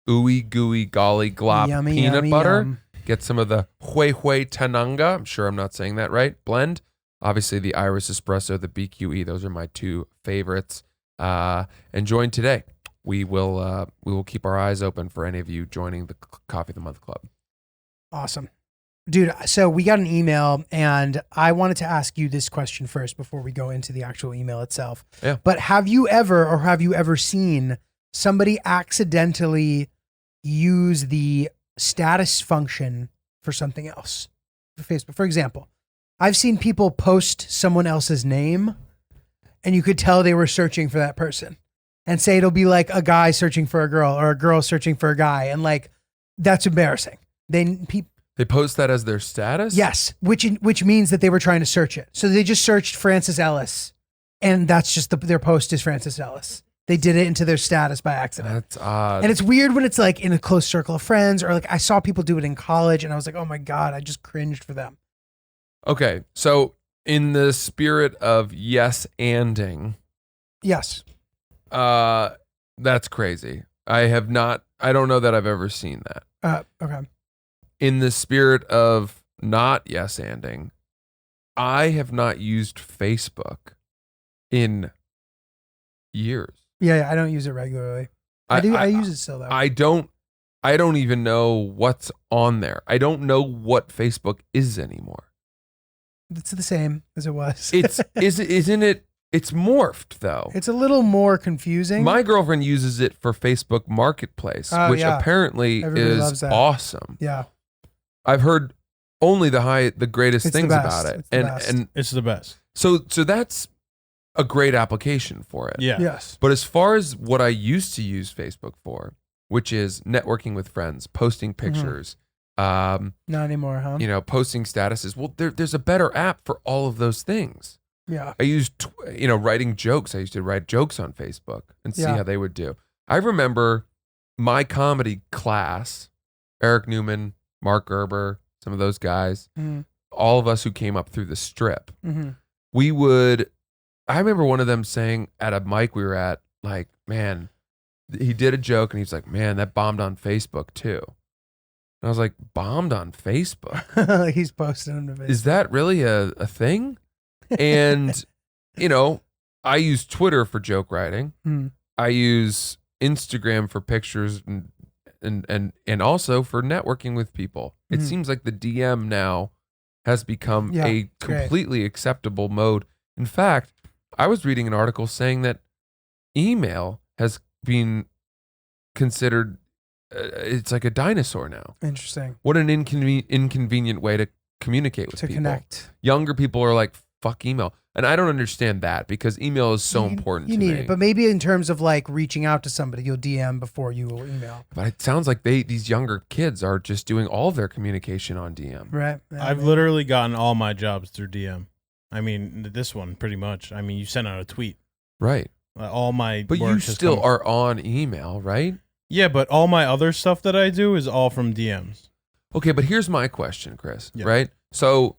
ooey gooey golly glop Yummy, peanut yummy, butter. yum. Get some of the Hui Hui Tananga. I'm sure I'm not saying that right. Blend. Obviously, the Iris Espresso, the BQE. Those are my two favorites. And join today. We will keep our eyes open for any of you joining the Coffee of the Month Club. Awesome. Dude, so we got an email and I wanted to ask you this question first before we go into the actual email itself. Yeah. But have you ever seen somebody accidentally use the status function for something else for Facebook? For example, I've seen people post someone else's name and you could tell they were searching for that person, and say it'll be like a guy searching for a girl or a girl searching for a guy. And like, that's embarrassing. They post that as their status? Yes, which means that they were trying to search it. So they just searched Francis Ellis, and that's just their post is Francis Ellis. They did it into their status by accident. That's odd. And it's weird when it's like in a close circle of friends, or like I saw people do it in college, and I was like, oh my God, I just cringed for them. Okay, so in the spirit of yes-anding, Yes. that's crazy. I don't know that I've ever seen that. Okay. In the spirit of not yes-anding, I have not used Facebook in years. Yeah, I don't use it regularly. I use it still though. I don't even know what's on there. I don't know what Facebook is anymore. It's the same as it was. Isn't it? It's morphed though. It's a little more confusing. My girlfriend uses it for Facebook Marketplace, which yeah. Apparently Everybody loves is that. awesome. Yeah. I've heard only the greatest It's the things best. about it. It's the best. And It's the best. so that's a great application for it. Yeah. Yes. But as far as what I used to use Facebook for, which is networking with friends, posting pictures, Not anymore, huh? posting statuses. Well, there's a better app for all of those things. Yeah. I used, writing jokes. I used to write jokes on Facebook and see Yeah. how they would do. I remember my comedy class, Eric Newman, Mark Gerber, some of those guys, all of us who came up through the strip, I remember one of them saying at a mic we were at, like, man, he did a joke and he's like, man, that bombed on Facebook too. And I was like, bombed on Facebook? He's posting them to Facebook. Is that really a thing? And, I use Twitter for joke writing. I use Instagram for pictures and also for networking with people. It seems like the DM now has become a completely acceptable mode. In fact, I was reading an article saying that email has been considered, it's like a dinosaur now. Interesting. What an inconvenient way to communicate with people. Connect. Younger people are like, fuck email. And I don't understand that because email is so important to me. You need it. But maybe in terms of like reaching out to somebody, you'll DM before you will email. But it sounds like these younger kids are just doing all of their communication on DM. Right. Yeah, I've maybe. literally gotten all my jobs through DM. I mean, this one pretty much. I mean, you send out a tweet. Right. All my But work you has still come- are on email, right? Yeah, but all my other stuff that I do is all from DMs. Okay, but here's my question, Chris, Yeah. right? So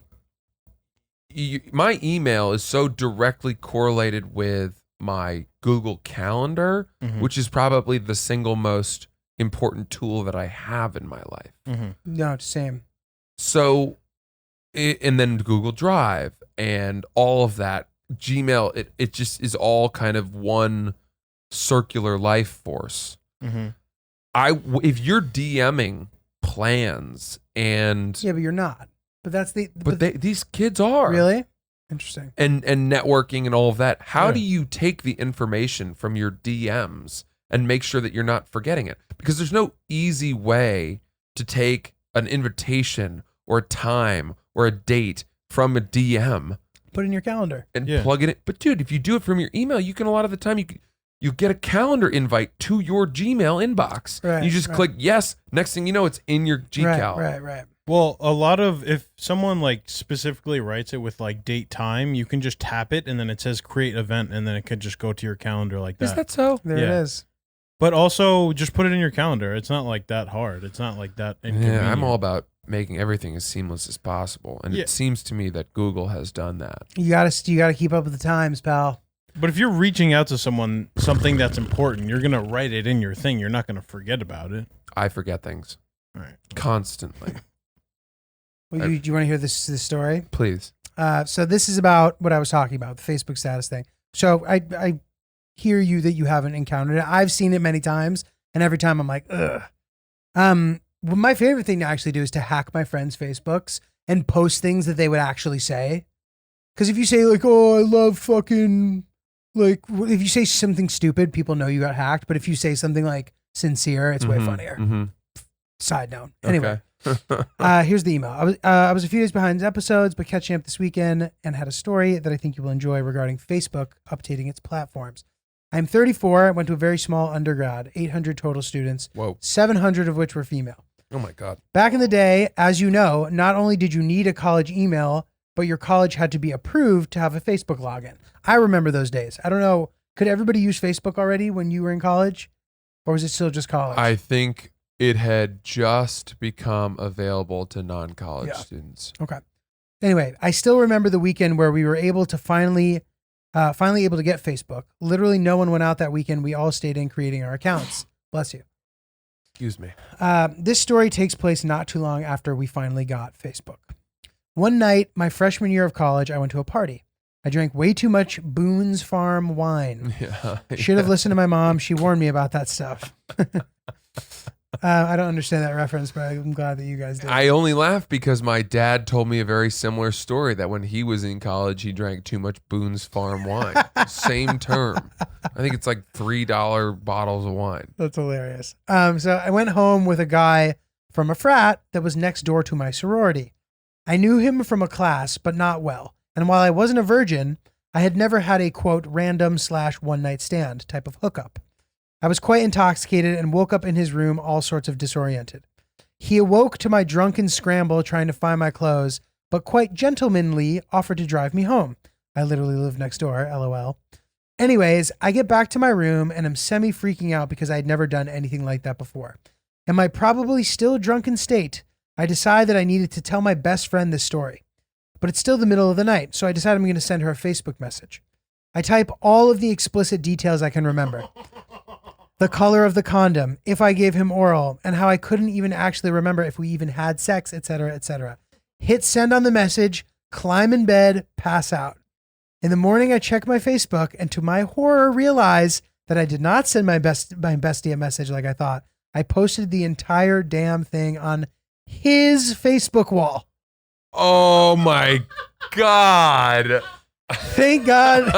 my email is so directly correlated with my Google Calendar, which is probably the single most important tool that I have in my life. No, it's the same. So, and then Google Drive and all of that, Gmail, it just is all kind of one circular life force. If you're DMing plans and Yeah, but you're not. But that's these kids are really interesting. and networking and all of that. How Yeah. do you take the information from your DMs and make sure that you're not forgetting it? Because there's no easy way to take an invitation or a time or a date from a DM Put it in your calendar. and Yeah. plug it in. But dude, if you do it from your email, you can a lot of the time you you get a calendar invite to your Gmail inbox. Right, You just right. click yes. Next thing you know, it's in your Gcal. Right. Well, a lot of, if someone like specifically writes it with like date time, you can just tap it and then it says create event and then it could just go to your calendar like that. Is that so? There it Yeah. is. But also just put it in your calendar. It's not like that hard. It's not like that inconvenient. Yeah, I'm all about making everything as seamless as possible, and Yeah. it seems to me that Google has done that. You gotta keep up with the times, pal. But if you're reaching out to someone, something that's important, you're going to write it in your thing. You're not going to forget about it. I forget things All right. constantly. Well, do you want to hear this story? Please. So this is about what I was talking about, the Facebook status thing. So I hear you that you haven't encountered it. I've seen it many times, and every time I'm like, ugh. Well, my favorite thing to actually do is to hack my friends' Facebooks and post things that they would actually say. Because if you say like, oh, I love fucking, like, if you say something stupid, people know you got hacked. But if you say something like sincere, it's way funnier. Mhm. Side note. Anyway. Okay. Here's the email. I was a few days behind episodes, but catching up this weekend and had a story that I think you will enjoy regarding Facebook updating its platforms. I'm 34. I went to a very small undergrad, 800 total students, Whoa. 700 of which were female. Oh my God. Back in the day, as you know, not only did you need a college email, but your college had to be approved to have a Facebook login. I remember those days. I don't know. Could everybody use Facebook already when you were in college? Or was it still just college? I think it had just become available to non-college Yeah. students. Okay. Anyway, I still remember the weekend where we were able to finally able to get Facebook. Literally no one went out that weekend. We all stayed in creating our accounts. Bless you. Excuse me. This story takes place not too long after we finally got Facebook. One night, my freshman year of college, I went to a party. I drank way too much Boone's Farm wine. Yeah. Should have listened to my mom. She warned me about that stuff. I don't understand that reference, but I'm glad that you guys did. I only laugh because my dad told me a very similar story that when he was in college, he drank too much Boone's Farm wine. Same term. I think it's like $3 bottles of wine. That's hilarious. So I went home with a guy from a frat that was next door to my sorority. I knew him from a class, but not well. And while I wasn't a virgin, I had never had a quote random/one night stand type of hookup. I was quite intoxicated and woke up in his room all sorts of disoriented. He awoke to my drunken scramble trying to find my clothes, but quite gentlemanly offered to drive me home. I literally live next door, LOL. Anyways, I get back to my room and am semi-freaking out because I had never done anything like that before. In my probably still drunken state, I decide that I needed to tell my best friend this story. But it's still the middle of the night, so I decide I'm going to send her a Facebook message. I type all of the explicit details I can remember. The color of the condom, if I gave him oral, and how I couldn't even actually remember if we even had sex, etc., etc. Hit send on the message, climb in bed, pass out. In the morning, I check my Facebook, and to my horror, realize that I did not send my bestie a message like I thought. I posted the entire damn thing on his Facebook wall. Oh my God. Thank God.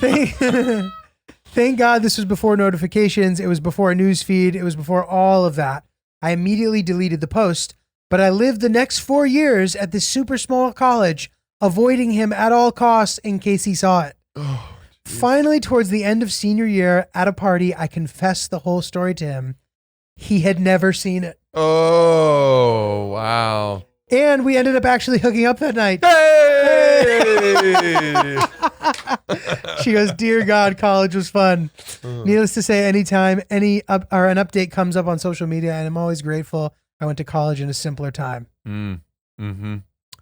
Thank God this was before notifications. It was before a news feed. It was before all of that. I immediately deleted the post, but I lived the next 4 years at this super small college, avoiding him at all costs in case he saw it. Oh, Finally, towards the end of senior year at a party, I confessed the whole story to him. He had never seen it. oh, wow. And we ended up actually hooking up that night. Hey! She goes, "Dear God, college was fun." Needless to say, anytime an update comes up on social media, and I'm always grateful I went to college in a simpler time. Mm-hmm.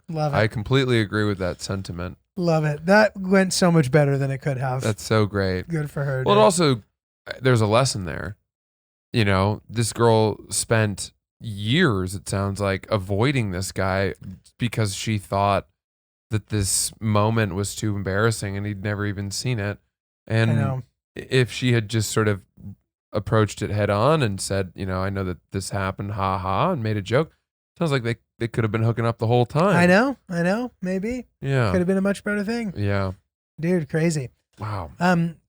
Love it. I completely agree with that sentiment. Love it. That went so much better than it could have. That's so great. Good for her. Well, it dude. also, there's a lesson there. You know, this girl spent years, it sounds like, avoiding this guy because she thought that this moment was too embarrassing and he'd never even seen it. I And know. if she had just sort of approached it head on and said, you know, I know that this happened, ha ha, and made a joke, sounds like they could have been hooking up the whole time. I know. Maybe. Yeah. Could have been a much better thing. Yeah. Dude, crazy. Wow.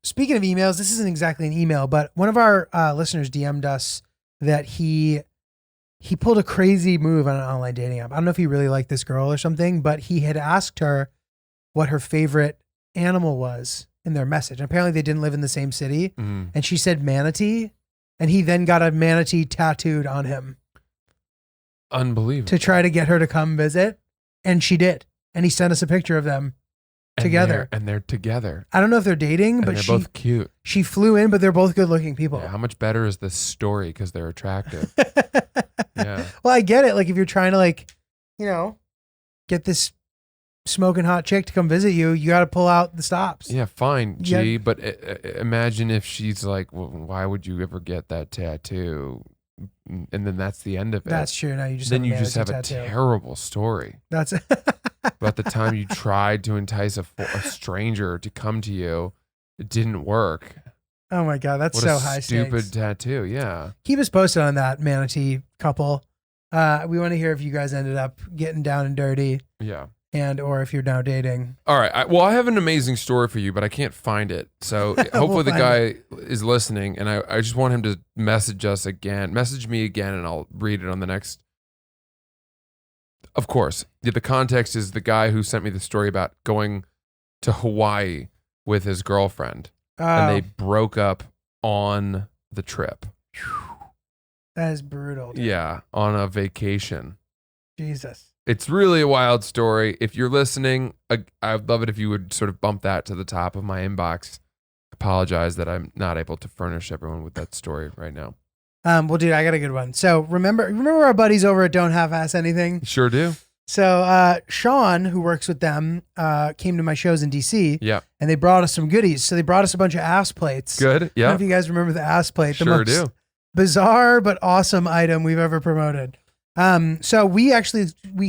Speaking of emails, this isn't exactly an email, but one of our listeners DM'd us that he pulled a crazy move on an online dating app. I don't know if he really liked this girl or something, but he had asked her what her favorite animal was in their message. And apparently they didn't live in the same city. Mhm. And she said manatee. And he then got a manatee tattooed on him Unbelievable. to try to get her to come visit. And she did. And he sent us a picture of them And together. they're together. I don't know if they're dating, And but they're she both cute. she flew in, but they're both good looking people. Yeah, how much better is this story because they're attractive? Yeah. Well, I get it. Like if you're trying to like, you know, get this smoking hot chick to come visit you, you got to pull out the stops. Yeah, fine, Yeah. G. But imagine if she's like, well, why would you ever get that tattoo? And then that's the end of it. That's true. Now you just then have you just have manatee a tattoo. terrible story That's about the time you tried to entice a stranger to come to you. It didn't work. oh my god, that's What so a high stupid stakes. tattoo. Yeah. Keep us posted on that manatee couple. We want to hear if you guys ended up getting down and dirty, Yeah. and or if you're now dating. All right. I have an amazing story for you, but I can't find it. So hopefully the find guy is listening, and I just want him to message me again, and I'll read it on the next. Of course, the context is the guy who sent me the story about going to Hawaii with his girlfriend, and they broke up on the trip. That is brutal. Dude. Yeah, on a vacation. Jesus. It's really a wild story. If you're listening, I'd love it if you would sort of bump that to the top of my inbox. Apologize that I'm not able to furnish everyone with that story right now. Well, dude, I got a good one. So remember our buddies over at Don't Half Ass Anything? Sure do. So Sean, who works with them, came to my shows in DC. Yeah. And they brought us some goodies. So they brought us a bunch of ass plates. Good. I don't Yeah. know if you guys remember the ass plate. The Sure most do. bizarre but awesome item we've ever promoted. So we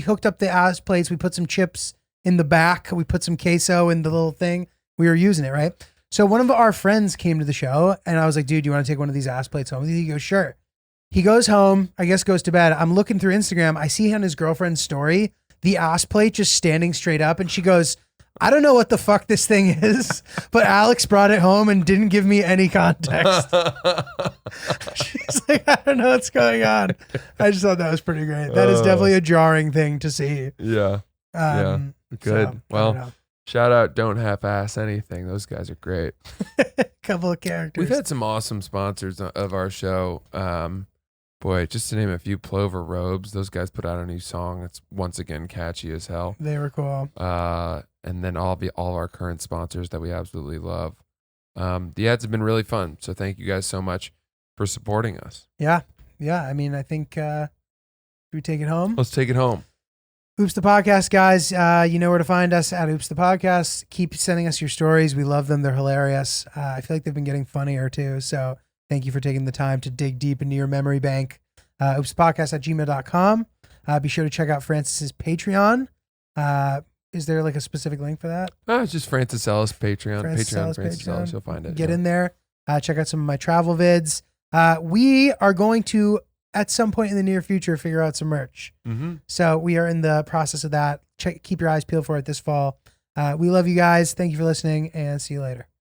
hooked up the ass plates. We put some chips in the back. We put some queso in the little thing. We were using it, right? So one of our friends came to the show, and I was like, dude, do you want to take one of these ass plates home with you? He goes, sure. He goes home, I guess goes to bed. I'm looking through Instagram. I see on his girlfriend's story, the ass plate just standing straight up, and she goes, I don't know what the fuck this thing is, but Alex brought it home and didn't give me any context. She's like, I don't know what's going on. I just thought that was pretty great. That is definitely a jarring thing to see. Yeah. Yeah. Good. So, I don't Well, know. shout out Don't Half-Ass Anything. Those guys are great. Couple of characters. We've had some awesome sponsors of our show. Boy, just to name a few, Plover Robes. Those guys put out a new song. It's once again catchy as hell. They were cool. And then all our current sponsors that we absolutely love. The ads have been really fun. So thank you guys so much for supporting us. Yeah. I mean, I think we take it home. Let's take it home. Oops the Podcast, guys. You know where to find us at Oops the Podcast. Keep sending us your stories. We love them. They're hilarious. I feel like they've been getting funnier too. So thank you for taking the time to dig deep into your memory bank. oopspodcast@gmail.com. Be sure to check out Francis's Patreon. Is there like a specific link for that? It's just Francis Ellis Patreon. Francis Ellis Francis Patreon. Ellis. You'll find it. Get yeah. in there. Check out some of my travel vids. We are going to, at some point in the near future, figure out some merch. Mm-hmm. So we are in the process of that. Keep your eyes peeled for it this fall. We love you guys. Thank you for listening, and see you later.